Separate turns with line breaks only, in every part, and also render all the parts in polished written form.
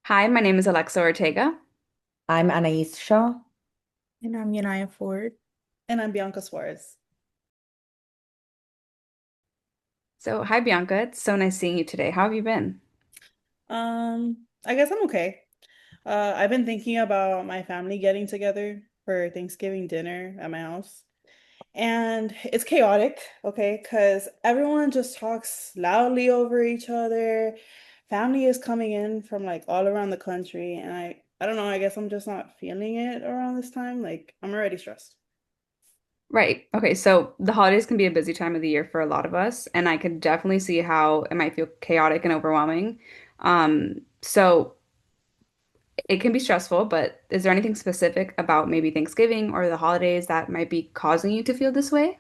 Hi, my name is Alexa Ortega.
I'm Anais Shaw.
And I'm Yaniya Ford.
And I'm Bianca Suarez.
So, hi, Bianca. It's so nice seeing you today. How have you been?
I guess I'm okay. I've been thinking about my family getting together for Thanksgiving dinner at my house. And it's chaotic, okay, because everyone just talks loudly over each other. Family is coming in from like all around the country, and I don't know, I guess I'm just not feeling it around this time. Like I'm already stressed.
Right. Okay. So, the holidays can be a busy time of the year for a lot of us, and I could definitely see how it might feel chaotic and overwhelming. So it can be stressful, but is there anything specific about maybe Thanksgiving or the holidays that might be causing you to feel this way?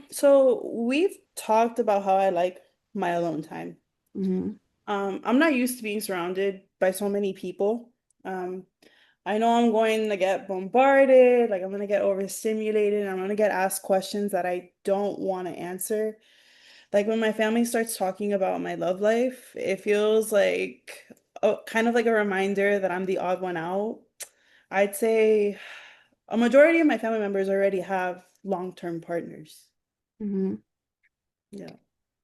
So we've talked about how I like my alone time.
Hmm.
I'm not used to being surrounded by so many people. Um, I know I'm going to get bombarded, like I'm going to get overstimulated, I'm going to get asked questions that I don't want to answer. Like when my family starts talking about my love life, it feels like kind of like a reminder that I'm the odd one out. I'd say a majority of my family members already have long-term partners.
Hmm.
Yeah.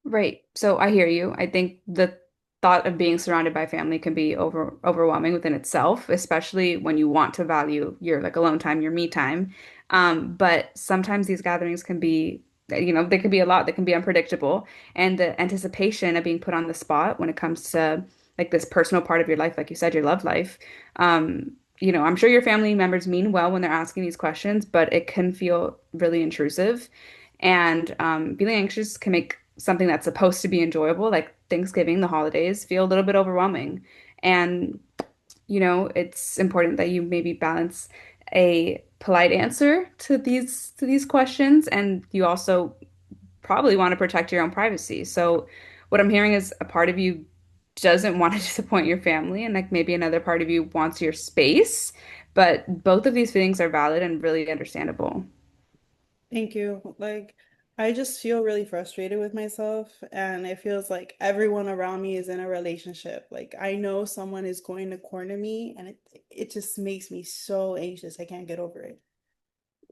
Right. So I hear you. I think the thought of being surrounded by family can be overwhelming within itself, especially when you want to value your like alone time, your me time. But sometimes these gatherings can be, they can be a lot that can be unpredictable. And the anticipation of being put on the spot when it comes to like this personal part of your life, like you said, your love life. I'm sure your family members mean well when they're asking these questions, but it can feel really intrusive. And feeling anxious can make something that's supposed to be enjoyable, like Thanksgiving, the holidays, feel a little bit overwhelming. And, it's important that you maybe balance a polite answer to these questions, and you also probably want to protect your own privacy. So what I'm hearing is a part of you doesn't want to disappoint your family, and like maybe another part of you wants your space, but both of these feelings are valid and really understandable.
Thank you. Like, I just feel really frustrated with myself, and it feels like everyone around me is in a relationship. Like, I know someone is going to corner me, and it just makes me so anxious. I can't get over it.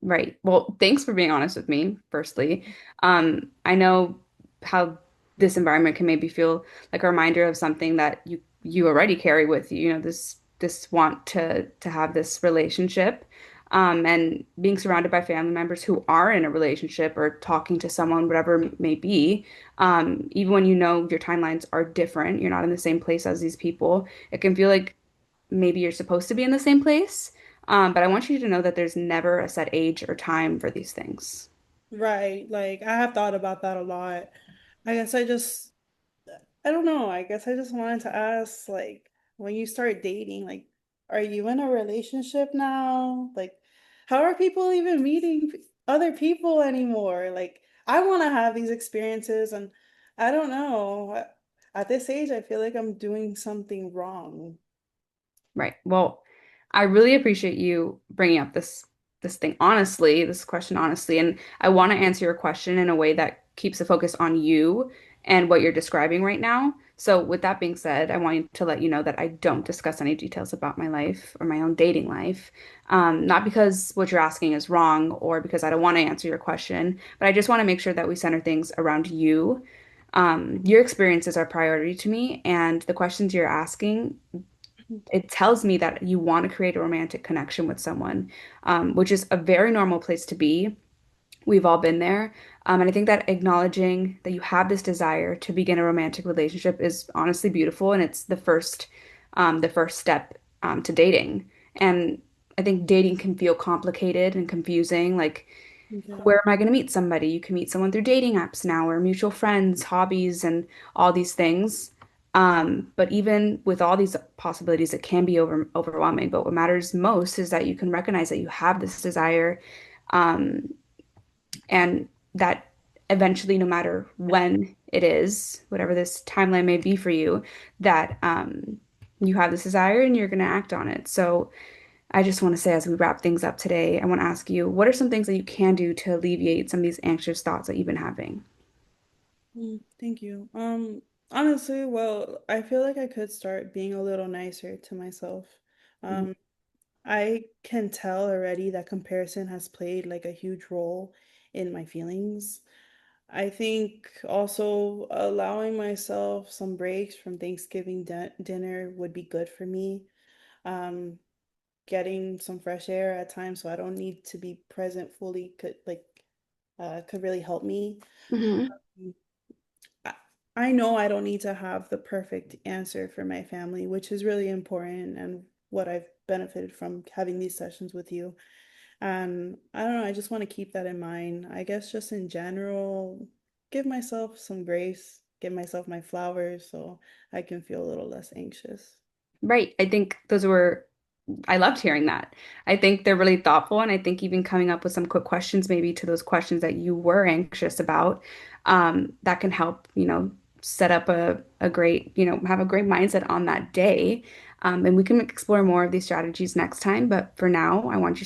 Right. Well, thanks for being honest with me, firstly. I know how this environment can maybe feel like a reminder of something that you already carry with you, this want to have this relationship. And being surrounded by family members who are in a relationship or talking to someone, whatever it may be, even when you know your timelines are different, you're not in the same place as these people, it can feel like maybe you're supposed to be in the same place. But I want you to know that there's never a set age or time for these things.
Right. Like, I have thought about that a lot. I guess I don't know. I guess I just wanted to ask, like, when you start dating, like, are you in a relationship now? Like, how are people even meeting other people anymore? Like, I want to have these experiences, and I don't know. At this age, I feel like I'm doing something wrong.
Right. Well, I really appreciate you bringing up this thing honestly, this question honestly, and I want to answer your question in a way that keeps the focus on you and what you're describing right now. So, with that being said, I want to let you know that I don't discuss any details about my life or my own dating life. Not because what you're asking is wrong or because I don't want to answer your question, but I just want to make sure that we center things around you. Your experiences are priority to me, and the questions you're asking, it tells me that you want to create a romantic connection with someone, which is a very normal place to be. We've all been there. And I think that acknowledging that you have this desire to begin a romantic relationship is honestly beautiful. And it's the first step to dating. And I think dating can feel complicated and confusing. Like,
Yeah.
where am I going to meet somebody? You can meet someone through dating apps now or mutual friends, hobbies, and all these things. But even with all these possibilities, it can be overwhelming. But what matters most is that you can recognize that you have this desire, um, and that eventually, no matter when it is, whatever this timeline may be for you, that you have this desire and you're going to act on it. So I just want to say, as we wrap things up today, I want to ask you, what are some things that you can do to alleviate some of these anxious thoughts that you've been having?
Thank you. Honestly, well, I feel like I could start being a little nicer to myself.
Mhm.
Um, I can tell already that comparison has played like a huge role in my feelings. I think also allowing myself some breaks from Thanksgiving dinner would be good for me. Um, Getting some fresh air at times so I don't need to be present fully could really help me.
Mhm.
I, I know I don't need to have the perfect answer for my family, which is really important and what I've benefited from having these sessions with you. And I don't know, I just want to keep that in mind. I guess just in general, give myself some grace, give myself my flowers so I can feel a little less anxious.
Right. I loved hearing that. I think they're really thoughtful, and I think even coming up with some quick questions, maybe to those questions that you were anxious about, that can help, set up a great, have a great mindset on that day. And we can explore more of these strategies next time. But for now, I want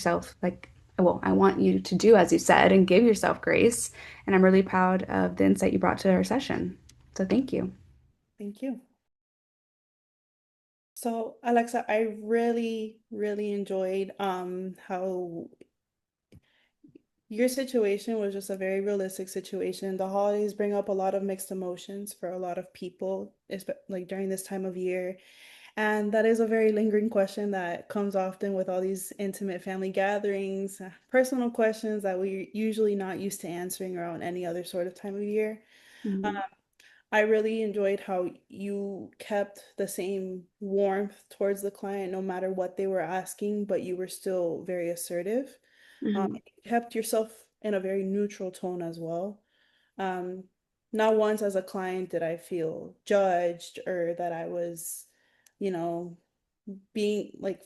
you to do as you said and give yourself grace. And I'm really proud of the insight you brought to our session. So thank you.
Thank you. So, Alexa, I really, really enjoyed how your situation was just a very realistic situation. The holidays bring up a lot of mixed emotions for a lot of people, like during this time of year. And that is a very lingering question that comes often with all these intimate family gatherings, personal questions that we're usually not used to answering around any other sort of time of year.
Mhm.
I really enjoyed how you kept the same warmth towards the client no matter what they were asking, but you were still very assertive.
Mhm.
You kept yourself in a very neutral tone as well. Um, Not once as a client did I feel judged or that I was, you know,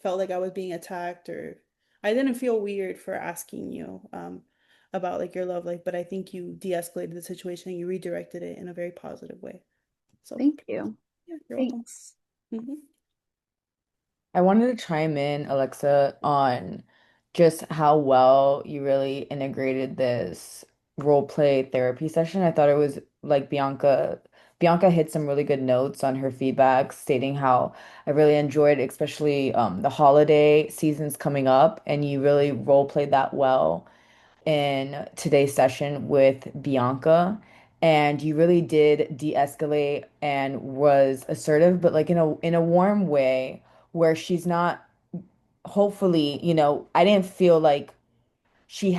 felt like I was being attacked, or I didn't feel weird for asking you about like your love life, but I think you de-escalated the situation and you redirected it in a very positive way. So
Thank you.
yeah, you're welcome.
Thanks.
Hmm.
I wanted to chime in, Alexa, on just how well you really integrated this role play therapy session. I thought it was like Bianca hit some really good notes on her feedback, stating how I really enjoyed, especially the holiday seasons coming up, and you really role played that well in today's session with Bianca. And you really did de-escalate and was assertive, but like in a warm way where she's not, hopefully, I didn't feel like she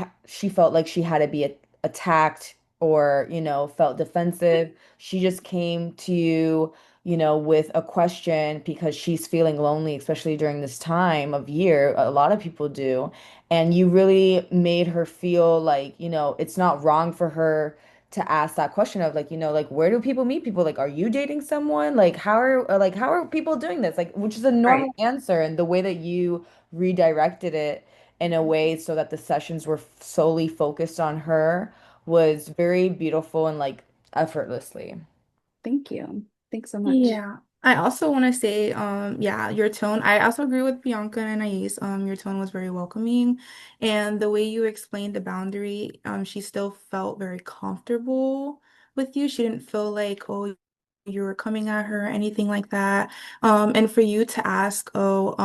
felt like she had to be attacked or, felt defensive. She just came to you, with a question because she's feeling lonely, especially during this time of year. A lot of people do. And you really made her feel like, it's not wrong for her to ask that question of like, like where do people meet people? Like, are you dating someone? Like, how are people doing this? Like, which is a
Right.
normal answer. And the way that you redirected it in a way so that the sessions were solely focused on her was very beautiful and like effortlessly.
Thank you. Thanks so much.
Yeah. I also want to say, yeah, your tone. I also agree with Bianca and Anais. Your tone was very welcoming, and the way you explained the boundary, she still felt very comfortable with you. She didn't feel like, oh, you were coming at her or anything like that. And for you to ask, oh,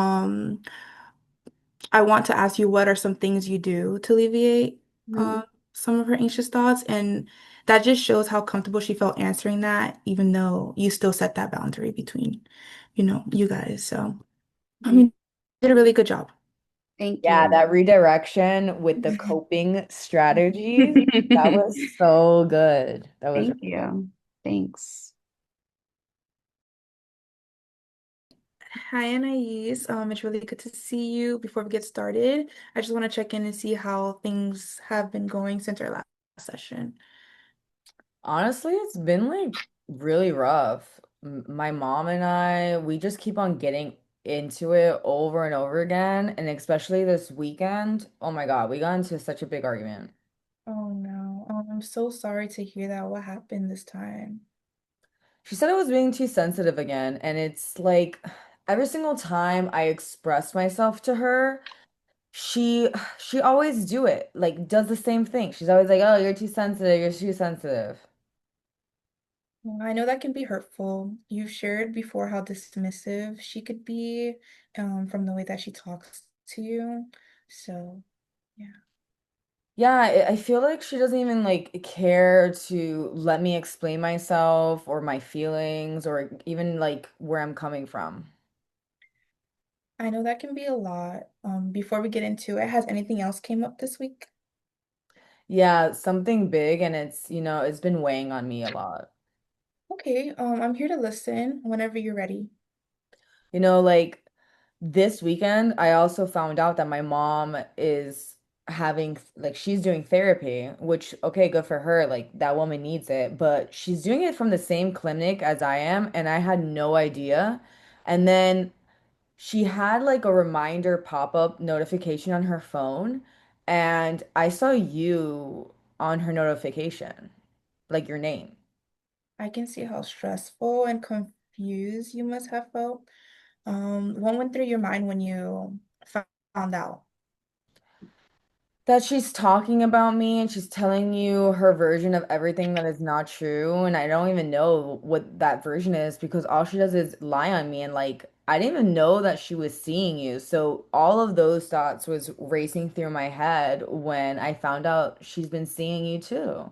I want to ask you what are some things you do to alleviate
Mhm.
some of her anxious thoughts, and that just shows how comfortable she felt answering that, even though you still set that boundary between, you guys. So, I
Mhm.
mean, you did a really good job.
Thank
Yeah,
you.
that redirection with the coping strategies, that was so good. That was
Thank
really good.
you. Thanks.
Hi, Anais. It's really good to see you. Before we get started, I just want to check in and see how things have been going since our last session.
Honestly, it's been like really rough. My mom and we just keep on getting into it over and over again. And especially this weekend, oh my God, we got into such a big argument.
Oh no. I'm so sorry to hear that. What happened this time?
She said I was being too sensitive again, and it's like every single time I express myself to her, she she always does the same thing. She's always like, "Oh, you're too sensitive. You're too sensitive."
Well, I know that can be hurtful. You've shared before how dismissive she could be, from the way that she talks to you. So, yeah.
Yeah, I feel like she doesn't even like care to let me explain myself or my feelings or even like where I'm coming from.
I know that can be a lot. Before we get into it, has anything else came up this week?
Yeah, something big and it's been weighing on me a lot.
Okay, I'm here to listen whenever you're ready.
Like this weekend, I also found out that my mom is having like she's doing therapy, which okay, good for her. Like that woman needs it, but she's doing it from the same clinic as I am, and I had no idea. And then she had like a reminder pop-up notification on her phone, and I saw you on her notification, like your name.
I can see how stressful and confused you must have felt. What went through your mind when you found out?
That she's talking about me and she's telling you her version of everything that is not true. And I don't even know what that version is because all she does is lie on me. And like, I didn't even know that she was seeing you. So all of those thoughts was racing through my head when I found out she's been seeing you too.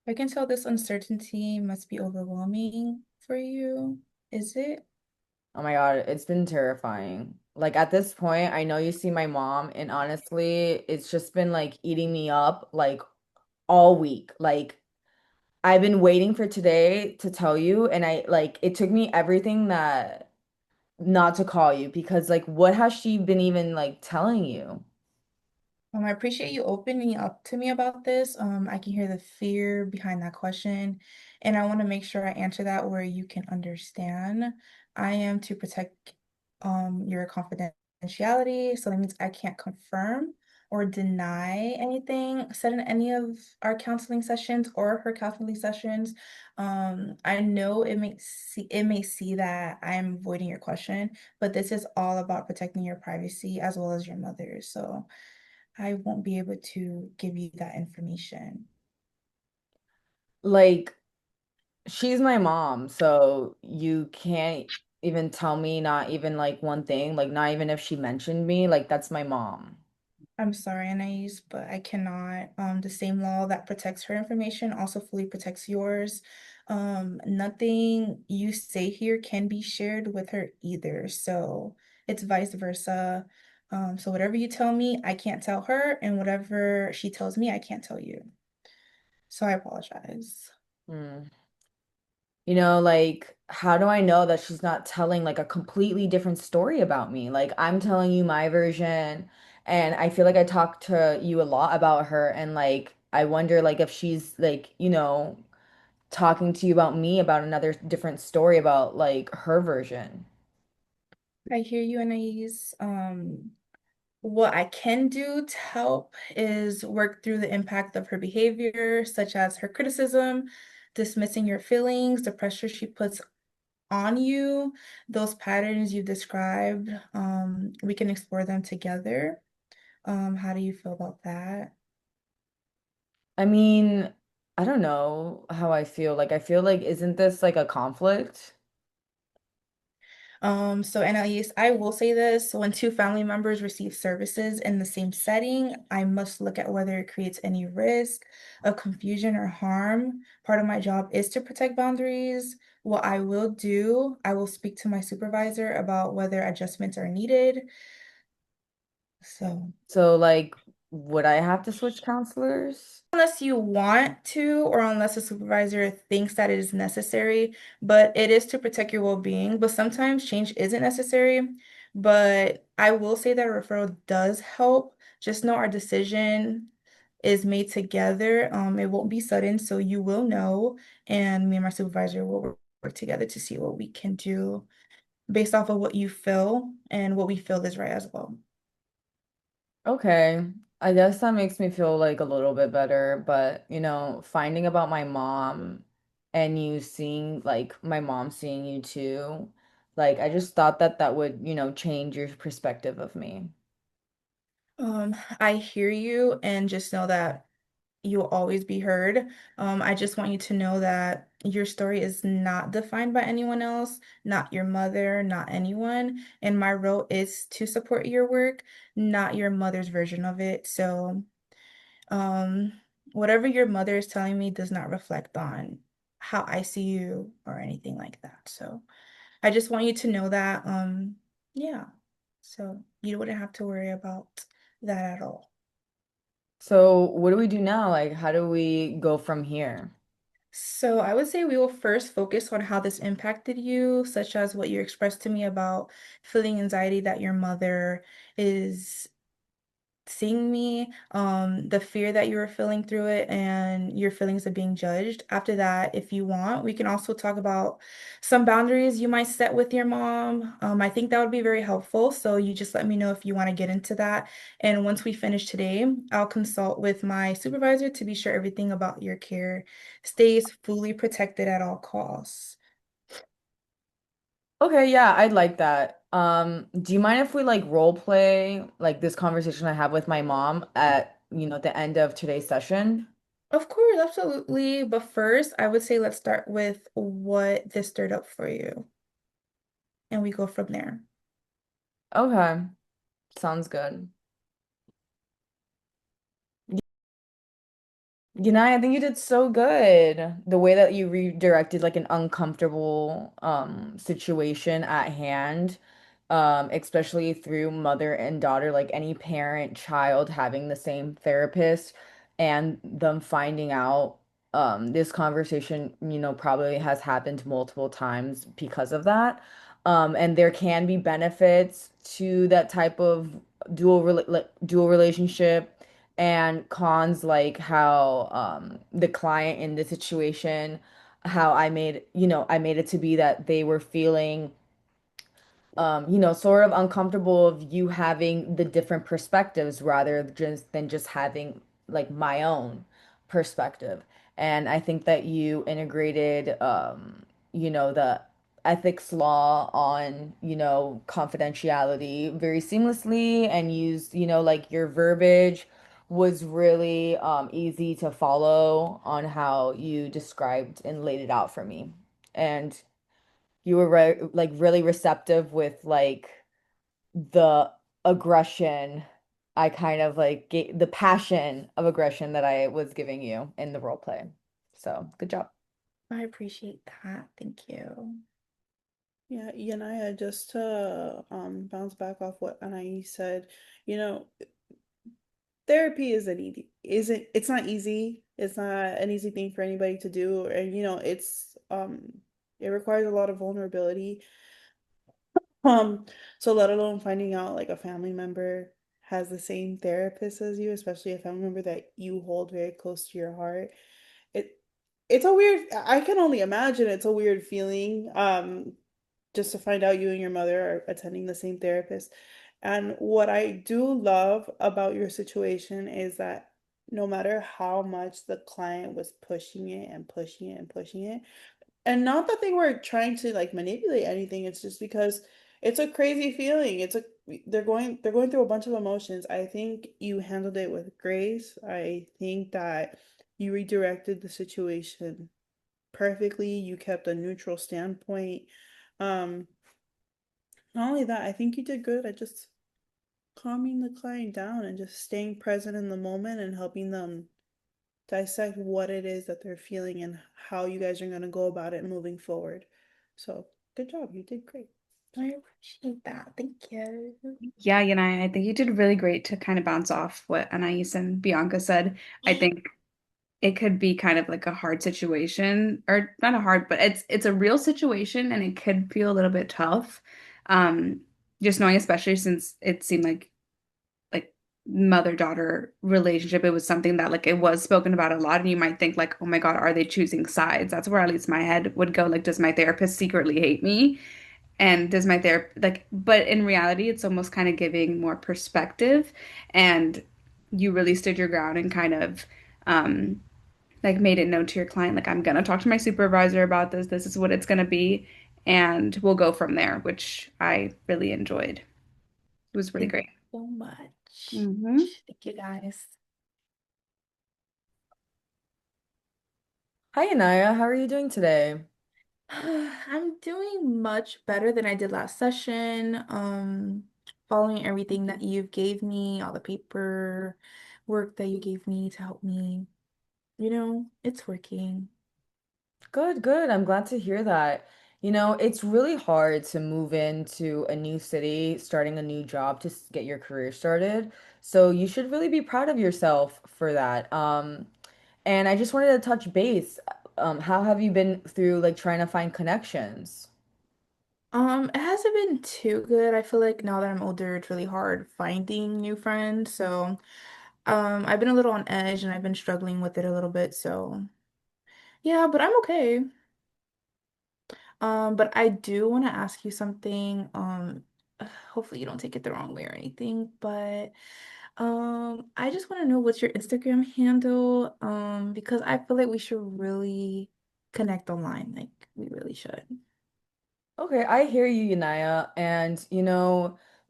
I can tell this uncertainty must be overwhelming for you. Is it?
Oh my God, it's been terrifying. Like at this point, I know you see my mom, and honestly, it's just been like eating me up like all week. Like, I've been waiting for today to tell you, and I like it took me everything that not to call you because like what has she been even like telling you?
I appreciate you opening up to me about this. I can hear the fear behind that question, and I want to make sure I answer that where you can understand. I am to protect your confidentiality, so that means I can't confirm or deny anything said in any of our counseling sessions or her counseling sessions. I know it may see that I'm avoiding your question, but this is all about protecting your privacy as well as your mother's. So I won't be able to give you that information.
Like she's my mom, so you can't even tell me not even like one thing, like not even if she mentioned me, like that's my mom.
I'm sorry, Anais, but I cannot. The same law that protects her information also fully protects yours. Nothing you say here can be shared with her either. So it's vice versa. So whatever you tell me, I can't tell her, and whatever she tells me, I can't tell you. So I apologize.
Hmm. Like, how do I know that she's not telling like a completely different story about me? Like, I'm telling you my version, and I feel like I talk to you a lot about her, and like, I wonder like if she's like, talking to you about me about another different story about like her version.
I hear you, Anais. What I can do to help is work through the impact of her behavior, such as her criticism, dismissing your feelings, the pressure she puts on you, those patterns you described. We can explore them together. How do you feel about that?
I mean, I don't know how I feel. Like, I feel like, isn't this like a conflict?
So Annalise, I will say this, when two family members receive services in the same setting, I must look at whether it creates any risk of confusion or harm. Part of my job is to protect boundaries. What I will do, I will speak to my supervisor about whether adjustments are needed. So
So, like, would I have to switch counselors?
unless you want to, or unless a supervisor thinks that it is necessary, but it is to protect your well-being. But sometimes change isn't necessary. But I will say that a referral does help. Just know our decision is made together. It won't be sudden, so you will know. And me and my supervisor will work together to see what we can do based off of what you feel and what we feel is right as well.
Okay. I guess that makes me feel like a little bit better, but finding about my mom and you seeing like my mom seeing you too, like I just thought that that would, change your perspective of me.
I hear you, and just know that. you'll always be heard. I just want you to know that your story is not defined by anyone else, not your mother, not anyone. And my role is to support your work, not your mother's version of it. So, um, whatever your mother is telling me does not reflect on how I see you or anything like that. So, I just want you to know that, yeah. So you wouldn't have to worry about that at all.
So what do we do now? Like, how do we go from here?
So I would say we will first focus on how this impacted you, such as what you expressed to me about feeling anxiety that your mother is seeing me, the fear that you were feeling through it, and your feelings of being judged. After that, if you want, we can also talk about some boundaries you might set with your mom. I think that would be very helpful. So you just let me know if you want to get into that. And once we finish today, I'll consult with my supervisor to be sure everything about your care stays fully protected at all costs.
Okay, yeah, I'd like that. Do you mind if we like role play like this conversation I have with my mom at, the end of today's session?
Of course, absolutely. But first, I would say let's start with what this stirred up for you, and we go from there.
Okay, sounds good. I think you did so good. The way that you redirected like an uncomfortable situation at hand, especially through mother and daughter, like any parent, child having the same therapist and them finding out this conversation, probably has happened multiple times because of that. And there can be benefits to that type of dual relationship and cons like how the client in this situation, how I made it to be that they were feeling sort of uncomfortable of you having the different perspectives rather than just having like my own perspective. And I think that you integrated, the ethics law on, confidentiality very seamlessly and used, like your verbiage was really easy to follow on how you described and laid it out for me. And you were like really receptive with like the aggression I kind of like the passion of aggression that I was giving you in the role play. So, good job.
I appreciate that. Thank you.
Yeah, Yaniya, just to bounce back off what Anais said, you know, therapy isn't it's not easy. It's not an easy thing for anybody to do. And it requires a lot of vulnerability. Um, so let alone finding out like a family member has the same therapist as you, especially a family member that you hold very close to your heart. It it's a weird, I can only imagine it's a weird feeling. Just to find out you and your mother are attending the same therapist. And what I do love about your situation is that no matter how much the client was pushing it and pushing it and pushing it, and not that they were trying to like manipulate anything, it's just because it's a crazy feeling. They're going through a bunch of emotions. I think you handled it with grace. I think that you redirected the situation perfectly. You kept a neutral standpoint. Um, Not only that, I think you did good at just calming the client down and just staying present in the moment and helping them dissect what it is that they're feeling and how you guys are going to go about it moving forward. So, good job. You did great.
I appreciate that. Thank you.
Yeah, I think you did really great to kind of bounce off what Anais and Bianca said. I think it could be kind of like a hard situation, or not a hard, but it's a real situation and it could feel a little bit tough. Um, just knowing, especially since it seemed like mother-daughter relationship, it was something that like it was spoken about a lot, and you might think like, oh my God, are they choosing sides? That's where at least my head would go, like, does my therapist secretly hate me? And does my therapist like, but in reality, it's almost kind of giving more perspective, and you really stood your ground and kind of um like made it known to your client, like, I'm gonna talk to my supervisor about this. This is what it's gonna be, and we'll go from there, which I really enjoyed. It was really
Thank
great.
you so much.
Hmm.
Thank you guys.
Hi, Anaya. How are you doing today?
I'm doing much better than I did last session. Following everything that you've gave me, all the paper work that you gave me to help me. It's working.
Good, good. I'm glad to hear that. It's really hard to move into a new city, starting a new job to get your career started. So you should really be proud of yourself for that. And I just wanted to touch base. How have you been through like trying to find connections?
It hasn't been too good. I feel like now that I'm older, it's really hard finding new friends. So, I've been a little on edge and I've been struggling with it a little bit. So, yeah, but I'm okay. But I do want to ask you something. Hopefully you don't take it the wrong way or anything, but I just want to know what's your Instagram handle, because I feel like we should really connect online, like we really should.
Okay, I hear you, Yaniya. And,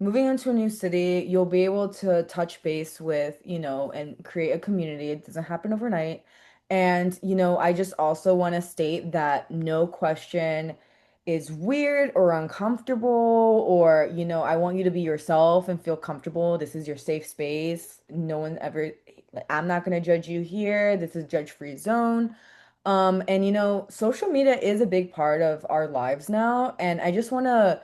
moving into a new city, you'll be able to touch base with, and create a community. It doesn't happen overnight. And, I just also want to state that no question is weird or uncomfortable, or, I want you to be yourself and feel comfortable. This is your safe space. No one ever, like, I'm not going to judge you here. This is judge-free zone. And social media is a big part of our lives now. And I just want to,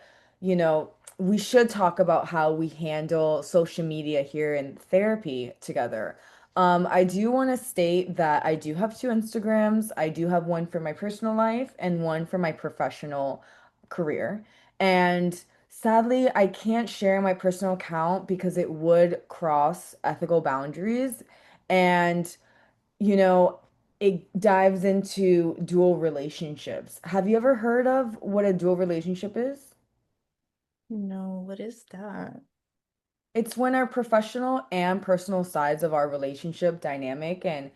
we should talk about how we handle social media here in therapy together. I do want to state that I do have two Instagrams. I do have one for my personal life and one for my professional career. And sadly, I can't share my personal account because it would cross ethical boundaries. And you know, it dives into dual relationships. Have you ever heard of what a dual relationship is?
No, what is that?
It's when our professional and personal sides of our relationship dynamic and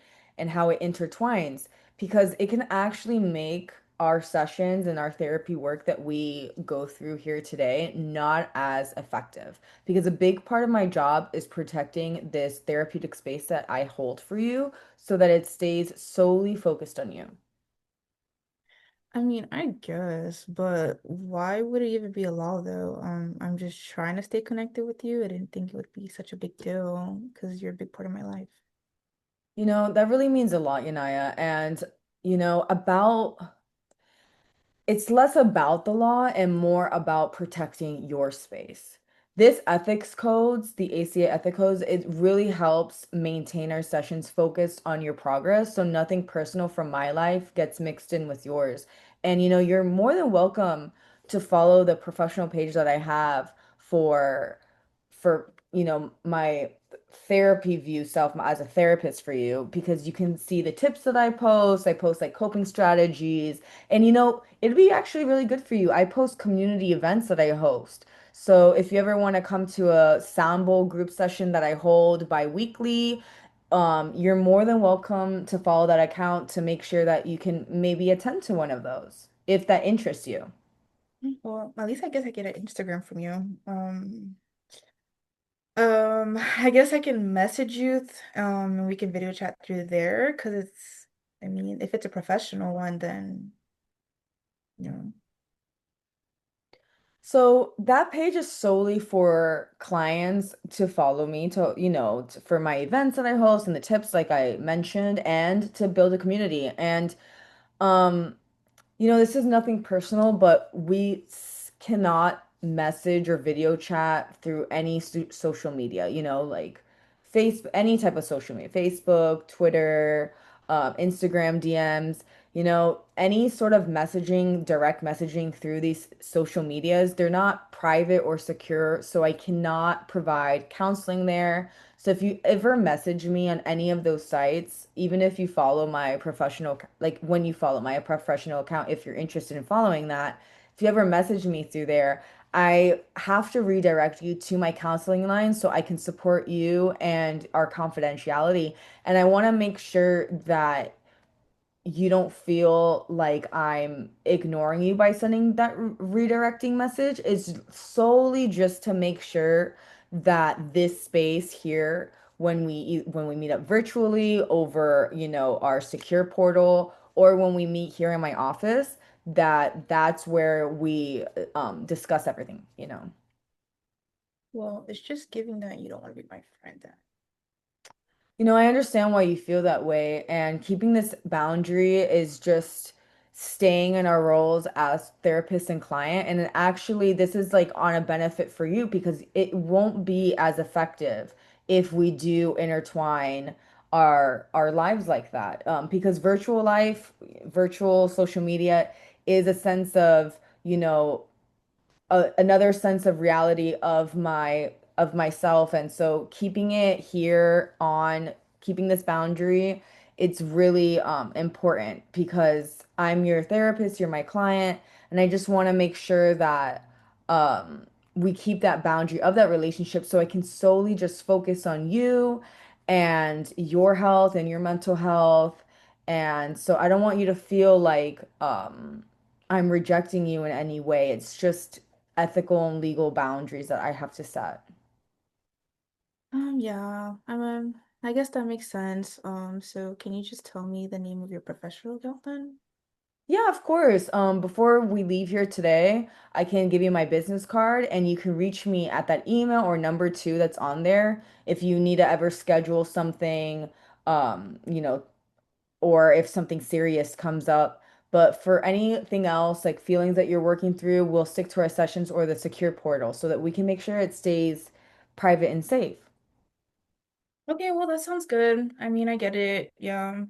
how it intertwines because it can actually make our sessions and our therapy work that we go through here today not as effective because a big part of my job is protecting this therapeutic space that I hold for you so that it stays solely focused on you.
I mean, I guess, but why would it even be a law though? I'm just trying to stay connected with you. I didn't think it would be such a big deal because you're a big part of my life.
That really means a lot, Yanaya. And, about it's less about the law and more about protecting your space. This ethics codes, the ACA ethics codes, it really helps maintain our sessions focused on your progress so nothing personal from my life gets mixed in with yours. And you're more than welcome to follow the professional page that I have for my therapy view self as a therapist for you because you can see the tips that I post. I post like coping strategies and it'd be actually really good for you. I post community events that I host. So if you ever want to come to a sound bowl group session that I hold bi-weekly, you're more than welcome to follow that account to make sure that you can maybe attend to one of those if that interests you.
Well, at least I guess I get an Instagram from you. I guess I can message you, and we can video chat through there because I mean, if it's a professional one, then, you know.
So that page is solely for clients to follow me to, for my events that I host and the tips like I mentioned and to build a community. And um this is nothing personal, but cannot message or video chat through any social media, like Facebook, any type of social media, Facebook, Twitter, Instagram DMs, any sort of messaging, direct messaging through these social medias, they're not private or secure, so I cannot provide counseling there. So if you ever message me on any of those sites, even if you follow my professional, like when you follow my professional account, if you're interested in following that, if you ever message me through there, I have to redirect you to my counseling line so I can support you and our confidentiality. And I want to make sure that you don't feel like I'm ignoring you by sending that redirecting message. It's solely just to make sure that this space here, when we meet up virtually over, our secure portal or when we meet here in my office, that's where we discuss everything, you know.
Well, it's just giving that you don't want to be my friend then.
You know, I understand why you feel that way, and keeping this boundary is just staying in our roles as therapist and client. And then actually, this is like on a benefit for you because it won't be as effective if we do intertwine our lives like that. Because virtual life, virtual social media is a sense of, you know, another sense of reality of myself, and so keeping it here on keeping this boundary, it's really important because I'm your therapist, you're my client, and I just want to make sure that um we keep that boundary of that relationship so I can solely just focus on you and your health and your mental health. And so I don't want you to feel like I'm rejecting you in any way. It's just ethical and legal boundaries that I have to set.
Yeah, I guess that makes sense. So can you just tell me the name of your professional account then?
Yeah, of course. Before we leave here today, I can give you my business card and you can reach me at that email or number two that's on there if you need to ever schedule something, you know, or if something serious comes up. But for anything else, like feelings that you're working through, we'll stick to our sessions or the secure portal so that we can make sure it stays private and safe.
Okay, well, that sounds good. I mean, I get it. Yeah.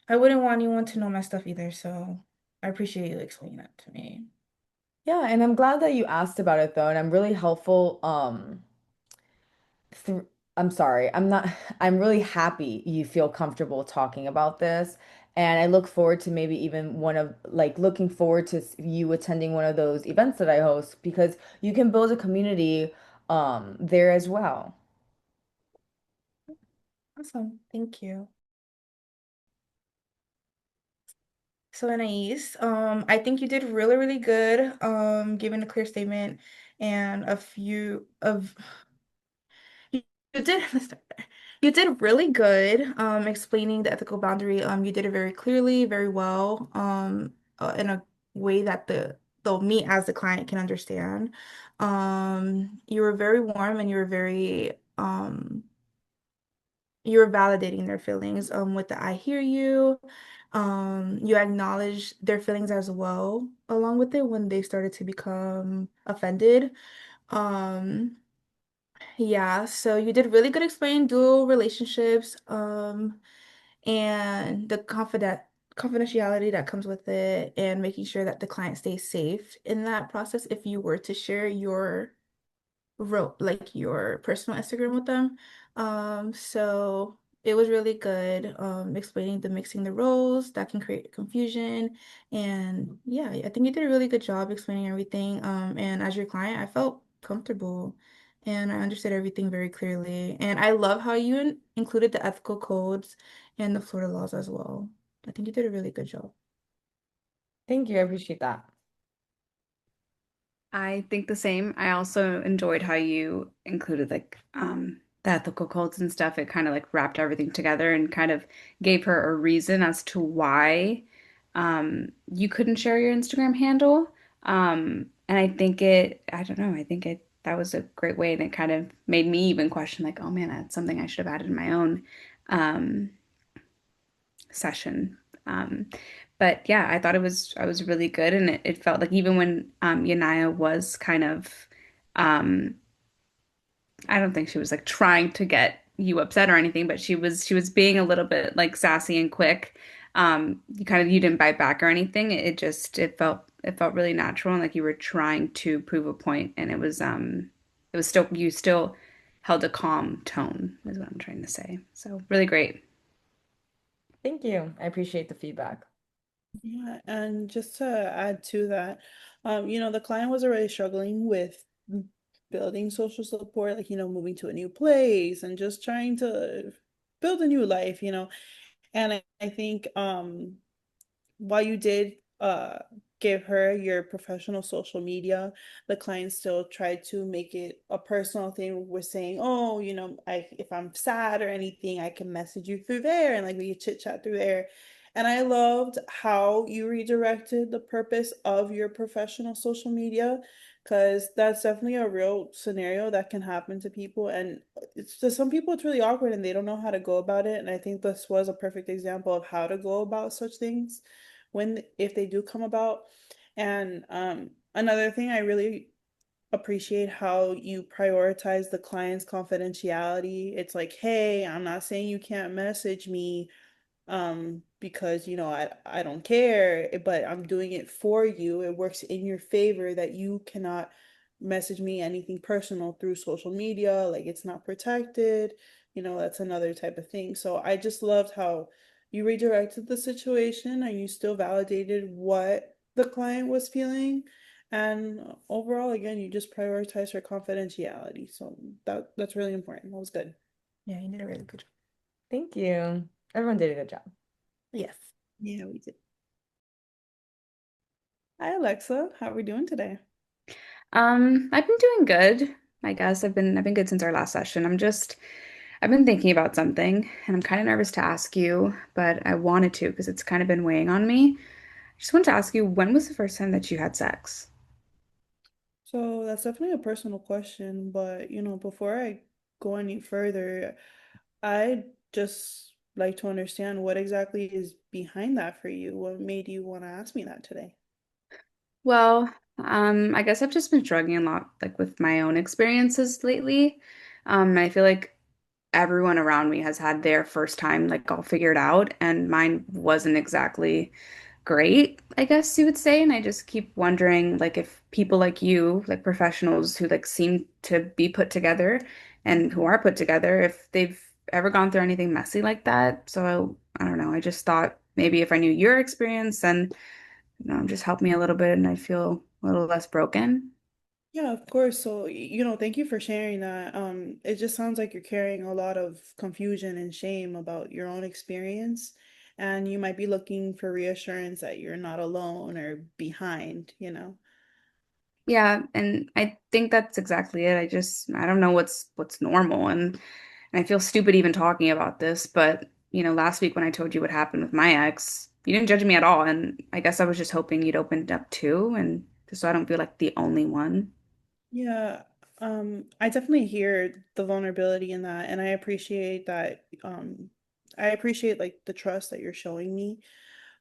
I wouldn't want anyone to know my stuff either, so I appreciate you explaining that to me.
Yeah, and I'm glad that you asked about it though, and I'm really helpful. Th I'm sorry, I'm not, I'm really happy you feel comfortable talking about this. And I look forward to maybe even one of, like, looking forward to you attending one of those events that I host because you can build a community there as well.
Awesome. Thank you. So Anais, I think you did really, really good, giving a clear statement and a few of you you did let's start there. You did really good, explaining the ethical boundary. You did it very clearly, very well, in a way that the me as the client can understand. You were very warm and you were validating their feelings with the I hear you. You acknowledge their feelings as well along with it when they started to become offended. Um, yeah, so you did really good explaining dual relationships and the confidentiality that comes with it and making sure that the client stays safe in that process if you were to share your wrote like your personal Instagram with them. So it was really good, explaining the mixing the roles that can create confusion. And yeah, I think you did a really good job explaining everything. And as your client, I felt comfortable and I understood everything very clearly. And I love how you included the ethical codes and the Florida laws as well. I think you did a really good job.
Thank you, I appreciate that.
I think the same. I also enjoyed how you included like the ethical codes and stuff. It kind of like wrapped everything together and kind of gave her a reason as to why you couldn't share your Instagram handle. And I think I don't know, I think that was a great way and it kind of made me even question like, oh man, that's something I should have added in my own um session. Um, but yeah, I thought I was really good, and it felt like even when Yaniya was kind of, um, I don't think she was like trying to get you upset or anything, but she was being a little bit like sassy and quick. You didn't bite back or anything. It just it felt really natural and like you were trying to prove a point, and it was still you still held a calm tone, is what I'm trying to say. So really great.
Thank you. I appreciate the feedback.
Yeah, and just to add to that, the client was already struggling with building social support, like, moving to a new place and just trying to build a new life, And I think while you did give her your professional social media, the client still tried to make it a personal thing with saying, oh, I if I'm sad or anything, I can message you through there and like we could chit chat through there. And I loved how you redirected the purpose of your professional social media, because that's definitely a real scenario that can happen to people. And it's to some people, it's really awkward and they don't know how to go about it. And I think this was a perfect example of how to go about such things when, if they do come about. And another thing I really appreciate how you prioritize the client's confidentiality. It's like, hey, I'm not saying you can't message me because I don't care, but I'm doing it for you. It works in your favor that you cannot message me anything personal through social media, like it's not protected. That's another type of thing. So I just loved how you redirected the situation and you still validated what the client was feeling. And overall, again, you just prioritize her confidentiality. So that's really important. That was good.
Yeah, you did a really good job.
Thank you. Everyone did a good job.
Yes.
Yeah, we did. Hi, Alexa. How are we doing today?
I've been doing good. I guess I've been good since our last session. I've been thinking about something and I'm kind of nervous to ask you, but I wanted to because it's kind of been weighing on me. I just wanted to ask you, when was the first time that you had sex?
So that's definitely a personal question, but before I go any further, I just like to understand what exactly is behind that for you. What made you want to ask me that today?
Well, I guess I've just been struggling a lot like with my own experiences lately. And I feel like everyone around me has had their first time like all figured out, and mine wasn't exactly great, I guess you would say. And I just keep wondering like if people like you, like professionals who like seem to be put together and who are put together, if they've ever gone through anything messy like that. So I don't know. I just thought maybe if I knew your experience, then just help me a little bit and I feel a little less broken.
Yeah, of course. So, thank you for sharing that. It just sounds like you're carrying a lot of confusion and shame about your own experience, and you might be looking for reassurance that you're not alone or behind.
Yeah, and I think that's exactly it. I don't know what's normal, and I feel stupid even talking about this, but last week when I told you what happened with my ex, you didn't judge me at all, and I guess I was just hoping you'd opened up too, and just so I don't feel like the only one.
Yeah, I definitely hear the vulnerability in that, and I appreciate that. I appreciate like the trust that you're showing me.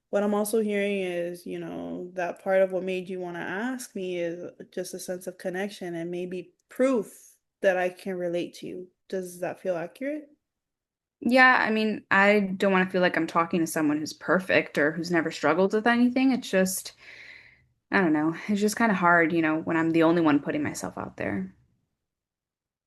What I'm also hearing is, that part of what made you want to ask me is just a sense of connection and maybe proof that I can relate to you. Does that feel accurate?
Yeah, I mean, I don't want to feel like I'm talking to someone who's perfect or who's never struggled with anything. It's just, I don't know. It's just kind of hard, when I'm the only one putting myself out there.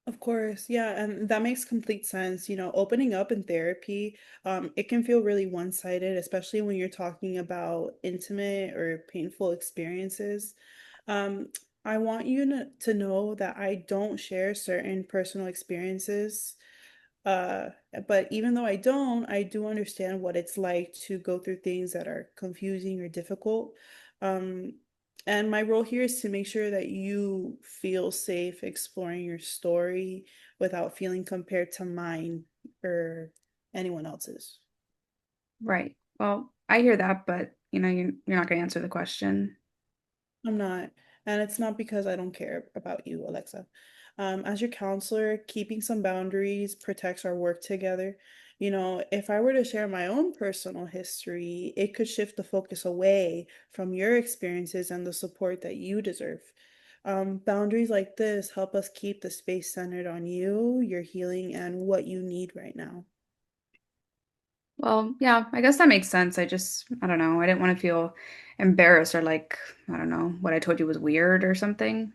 Of course, yeah, and that makes complete sense. Opening up in therapy, it can feel really one-sided, especially when you're talking about intimate or painful experiences. Um, I want you to know that I don't share certain personal experiences. Uh, but even though I don't, I do understand what it's like to go through things that are confusing or difficult. Um, and my role here is to make sure that you feel safe exploring your story without feeling compared to mine or anyone else's.
Right. Well, I hear that, but you're not going to answer the question.
I'm not. And it's not because I don't care about you, Alexa. As your counselor, keeping some boundaries protects our work together. If I were to share my own personal history, it could shift the focus away from your experiences and the support that you deserve. Boundaries like this help us keep the space centered on you, your healing, and what you need right now.
Well, yeah, I guess that makes sense. I don't know. I didn't want to feel embarrassed or like, I don't know, what I told you was weird or something.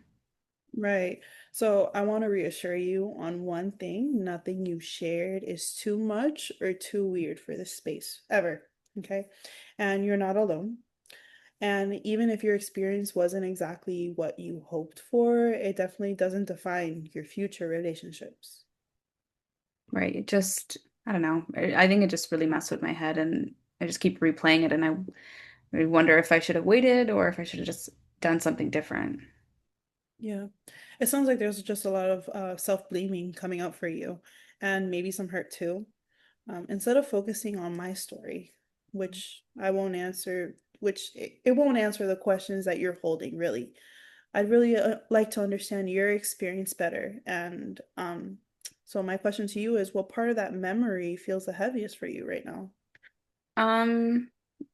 Right. So I want to reassure you on one thing. Nothing you shared is too much or too weird for this space, ever. Okay. And you're not alone. And even if your experience wasn't exactly what you hoped for, it definitely doesn't define your future relationships.
Right. I don't know. I think it just really messed with my head and I just keep replaying it and I wonder if I should have waited or if I should have just done something different.
Yeah. It sounds like there's just a lot of self-blaming coming up for you and maybe some hurt too. Instead of focusing on my story. which I won't answer, which it won't answer the questions that you're holding, really. I'd really like to understand your experience better. And so my question to you is, what part of that memory feels the heaviest for you right now?
Um,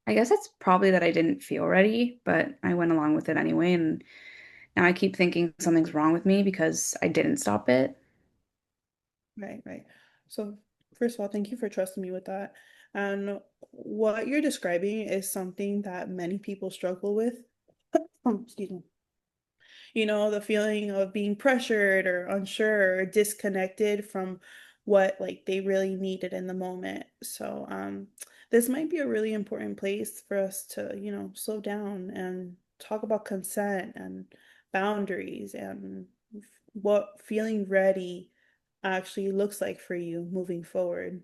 I guess it's probably that I didn't feel ready, but I went along with it anyway, and now I keep thinking something's wrong with me because I didn't stop it.
Right, right. So first of all, thank you for trusting me with that. And what you're describing is something that many people struggle with. Excuse me. You know, the feeling of being pressured or unsure or disconnected from what like they really needed in the moment. So, this might be a really important place for us to, slow down and talk about consent and boundaries and what feeling ready actually looks like for you moving forward.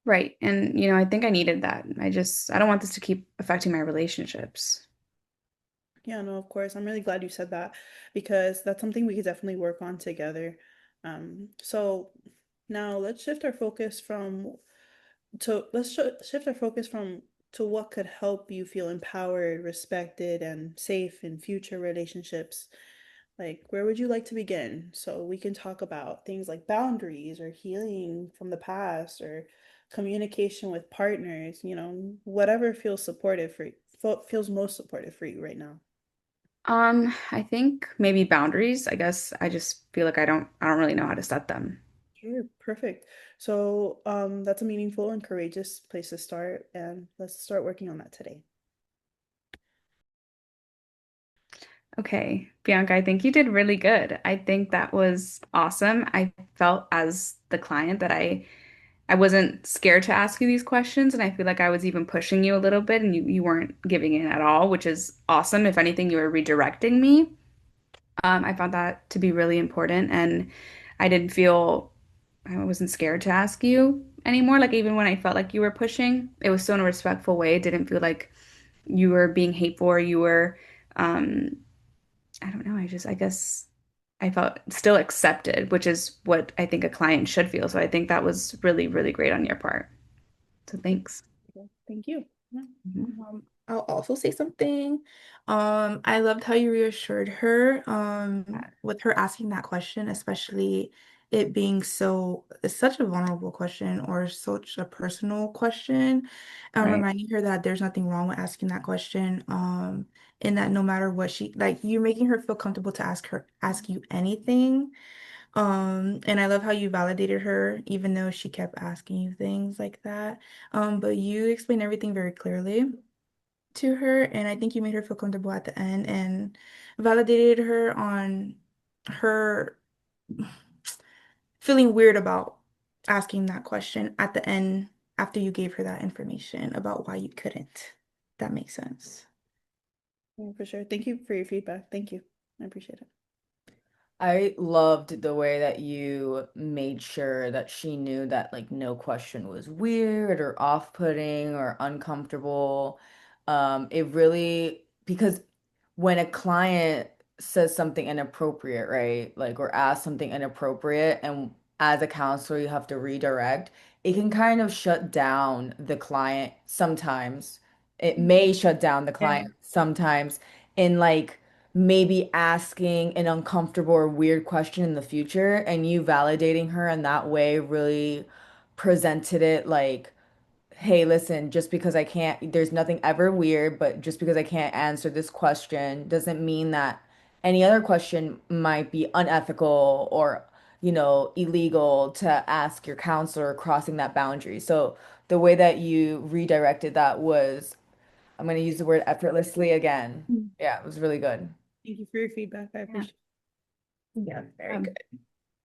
Right. And, I think I needed that. I don't want this to keep affecting my relationships.
Yeah, no, of course. I'm really glad you said that because that's something we could definitely work on together. So now let's shift our focus from to let's sh shift our focus from to what could help you feel empowered, respected, and safe in future relationships. Like, where would you like to begin? So we can talk about things like boundaries or healing from the past or communication with partners, whatever feels supportive feels most supportive for you right now.
I think maybe boundaries. I guess I just feel like I don't really know how to set them.
Sure, perfect. So, that's a meaningful and courageous place to start, and let's start working on that today.
Okay, Bianca, I think you did really good. I think that was awesome. I felt as the client that I wasn't scared to ask you these questions, and I feel like I was even pushing you a little bit, and you weren't giving in at all, which is awesome. If anything, you were redirecting me. I found that to be really important, and I didn't feel I wasn't scared to ask you anymore. Like even when I felt like you were pushing, it was still in a respectful way. It didn't feel like you were being hateful or you were, um, I don't know. I guess I felt still accepted, which is what I think a client should feel. So I think that was really, really great on your part. So thanks.
Okay, thank you. Yeah.
Mhm.
I'll also say something. I loved how you reassured her, with her asking that question, especially it being it's such a vulnerable question or such a personal question.
Right.
Reminding her that there's nothing wrong with asking that question. And that no matter what like you're making her feel comfortable to ask you anything. And I love how you validated her, even though she kept asking you things like that. But you explained everything very clearly to her, and I think you made her feel comfortable at the end and validated her on her feeling weird about asking that question at the end after you gave her that information about why you couldn't. That makes sense.
Yeah, for sure. Thank you for your feedback. Thank you. I appreciate it.
I loved the way that you made sure that she knew that like no question was weird or off-putting or uncomfortable. It really because when a client says something inappropriate, right? Like or asks something inappropriate and as a counselor you have to redirect, it can kind of shut down the client sometimes. It may shut down the
Yeah.
client sometimes in like maybe asking an uncomfortable or weird question in the future and you validating her in that way really presented it like, hey, listen, just because I can't, there's nothing ever weird, but just because I can't answer this question doesn't mean that any other question might be unethical or, illegal to ask your counselor crossing that boundary. So the way that you redirected that was, I'm going to use the word effortlessly again.
Mm.
Yeah, it was really good.
Thank you for your feedback. I
Yeah.
appreciate
Yeah, very
Um,
good.